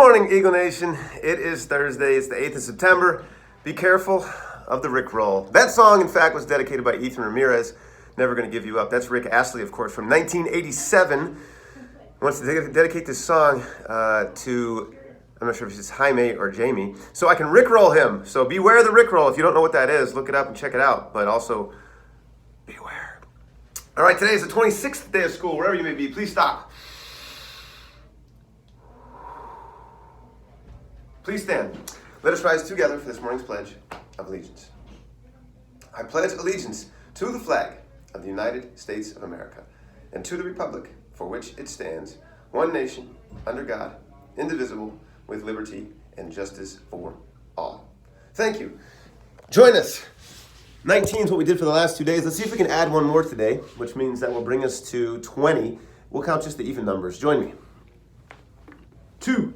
morning, Eagle Nation. It is Thursday. It's the 8th of September. Be careful of the Rickroll. That song, in fact, was dedicated by Ethan Ramirez. Never Gonna Give You Up. That's Rick Astley, of course, from 1987. He wants to dedicate this song to, I'm not sure if it's Jaime or Jamie, so I can Rickroll him. So beware the Rickroll. If you don't know what that is, look it up and check it out. But also, beware. All right, today is the 26th day of school. Wherever you may be, please stop. Please stand. Let us rise together for this morning's Pledge of Allegiance. I pledge allegiance to the flag of the United States of America and to the republic for which it stands, one nation, under God, indivisible, with liberty and justice for all. Thank you. Join us. 19 is what we did for the last 2 days. Let's see if we can add one more today, which means that will bring us to 20. We'll count just the even numbers. Join me. 2,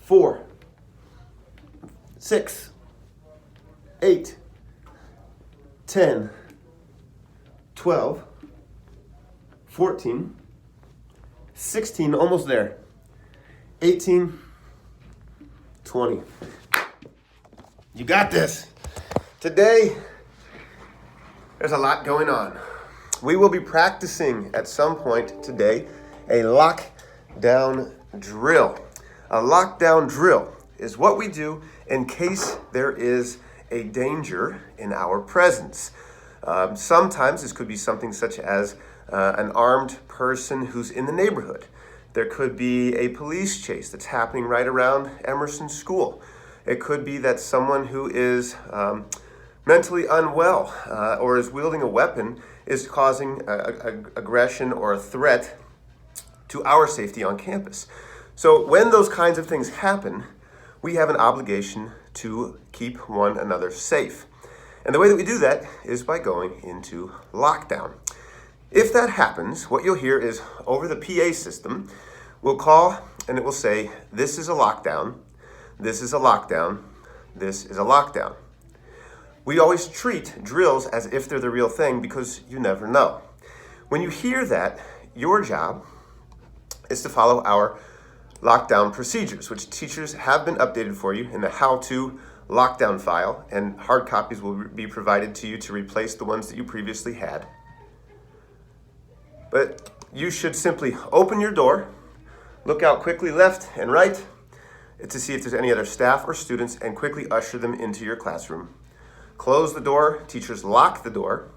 4, 6, 8, 10, 12, 14, 16, almost there, 18, 20. You got this. Today, there's a lot going on. We will be practicing at some point today a lockdown drill. A lockdown drill is what we do in case there is a danger in our presence. Sometimes this could be something such as an armed person who's in the neighborhood. There could be a police chase that's happening right around Emerson School. It could be that someone who is mentally unwell or is wielding a weapon is causing aggression or a threat to our safety on campus. So when those kinds of things happen, we have an obligation to keep one another safe. And the way that we do that is by going into lockdown. If that happens, what you'll hear is over the PA system, we'll call and it will say, this is a lockdown, this is a lockdown, this is a lockdown. We always treat drills as if they're the real thing because you never know. When you hear that, your job is to follow our lockdown procedures, which teachers have been updated for you in the how-to lockdown file, and hard copies will be provided to you to replace the ones that you previously had. But you should simply open your door, look out quickly left and right to see if there's any other staff or students, and quickly usher them into your classroom. Close the door, teachers lock the door,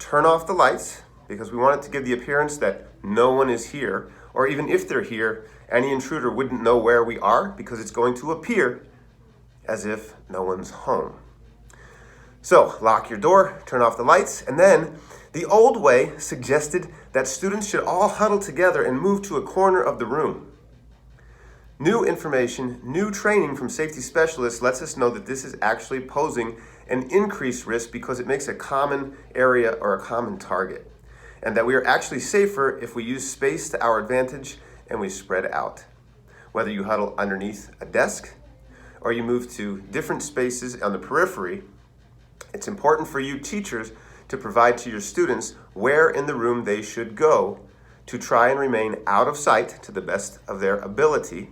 turn off the lights, because we want it to give the appearance that no one is here, or even if they're here, any intruder wouldn't know where we are because it's going to appear as if no one's home. So lock your door, turn off the lights, and then the old way suggested that students should all huddle together and move to a corner of the room. New information, new training from safety specialists lets us know that this is actually posing an increased risk because it makes a common area or a common target, and that we are actually safer if we use space to our advantage and we spread out. Whether you huddle underneath a desk or you move to different spaces on the periphery, it's important for you teachers to provide to your students where in the room they should go to try and remain out of sight to the best of their ability,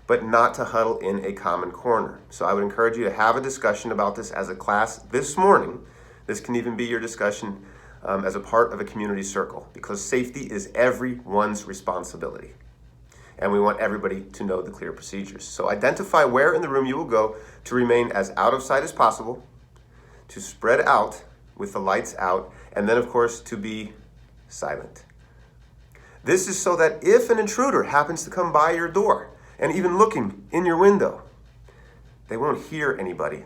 but not to huddle in a common corner. So I would encourage you to have a discussion about this as a class this morning. This can even be your discussion as a part of a community circle, because safety is everyone's responsibility. And we want everybody to know the clear procedures. So identify where in the room you will go to remain as out of sight as possible, to spread out with the lights out, and then of course to be silent. This is so that if an intruder happens to come by your door and even looking in your window, they won't hear anybody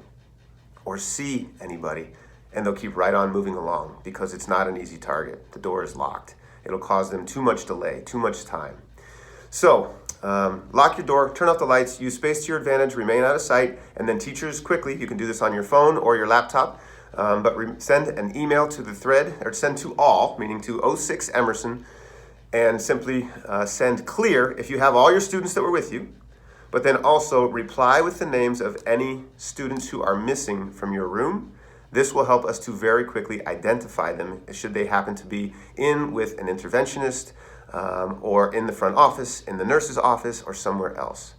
or see anybody, and they'll keep right on moving along because it's not an easy target. The door is locked. It'll cause them too much delay, too much time. So lock your door, turn off the lights, use space to your advantage, remain out of sight, and then teachers quickly, you can do this on your phone or your laptop, but send an email to the thread, or send to all, meaning to 06 Emerson, and simply send clear if you have all your students that were with you, but then also reply with the names of any students who are missing from your room. This will help us to very quickly identify them should they happen to be in with an interventionist or in the front office, in the nurse's office, or somewhere else.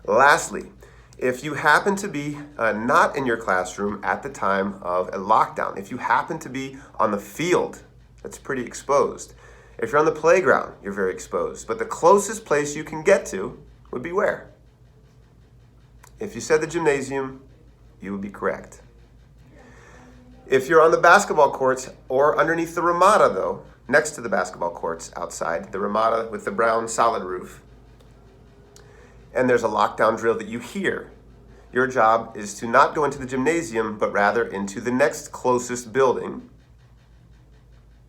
Lastly, if you happen to be not in your classroom at the time of a lockdown, if you happen to be on the field, that's pretty exposed. If you're on the playground, you're very exposed. But the closest place you can get to would be where? If you said the gymnasium, you would be correct. If you're on the basketball courts or underneath the ramada, though, next to the basketball courts outside, the ramada with the brown solid roof, and there's a lockdown drill that you hear, your job is to not go into the gymnasium, but rather into the next closest building,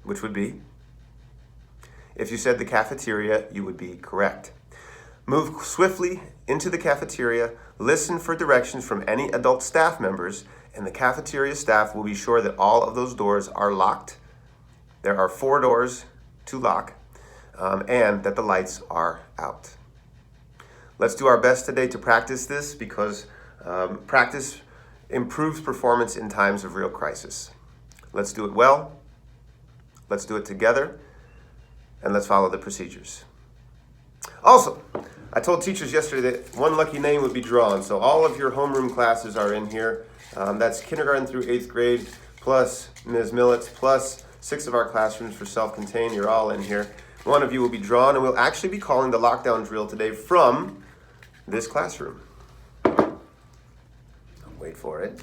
which would be, if you said the cafeteria, you would be correct. Move swiftly into the cafeteria, listen for directions from any adult staff members, and the cafeteria staff will be sure that all of those doors are locked. There are 4 doors to lock, and that the lights are out. Let's do our best today to practice this, because practice improves performance in times of real crisis. Let's do it well. Let's do it together, and let's follow the procedures. Also, I told teachers yesterday that one lucky name would be drawn, so all of your homeroom classes are in here. That's kindergarten through 8th grade, plus Ms. Millets, plus 6 of our classrooms for self-contained. You're all in here. One of you will be drawn, and we'll actually be calling the lockdown drill today from this classroom. Wait for it.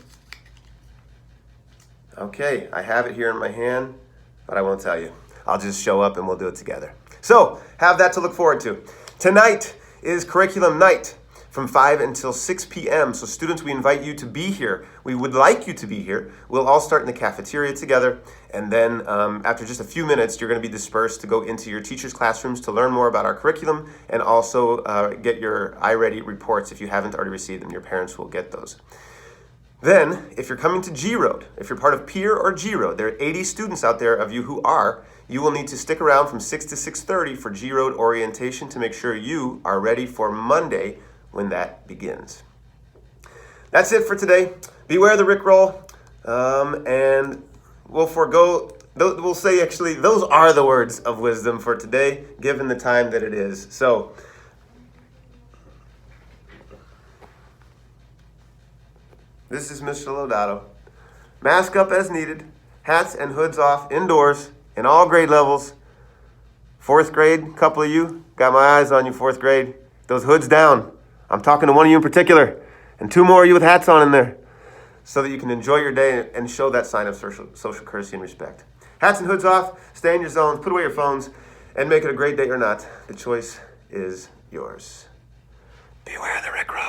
Okay, I have it here in my hand, but I won't tell you. I'll just show up and we'll do it together. So, have that to look forward to. Tonight is curriculum night from 5 until 6 p.m. So students, we invite you to be here. We would like you to be here. We'll all start in the cafeteria together, and then after just a few minutes, you're going to be dispersed to go into your teachers' classrooms to learn more about our curriculum, and also get your iReady reports. If you haven't already received them, your parents will get those. Then, if you're coming to G Road, if you're part of Peer or G Road, there are 80 students out there of you who are, you will need to stick around from 6 to 6:30 for G Road orientation to make sure you are ready for Monday when that begins. That's it for today. Beware the Rickroll, and we'll say actually those are the words of wisdom for today, given the time that it is. So, this is Mr. Lodato. Mask up as needed. Hats and hoods off indoors in all grade levels. 4th grade, couple of you, got my eyes on you, 4th grade. Those hoods down. I'm talking to one of you in particular, and 2 more of you with hats on in there, so that you can enjoy your day and show that sign of social courtesy and respect. Hats and hoods off, stay in your zones, put away your phones, and make it a great day or not. The choice is yours. Beware the Rickroll.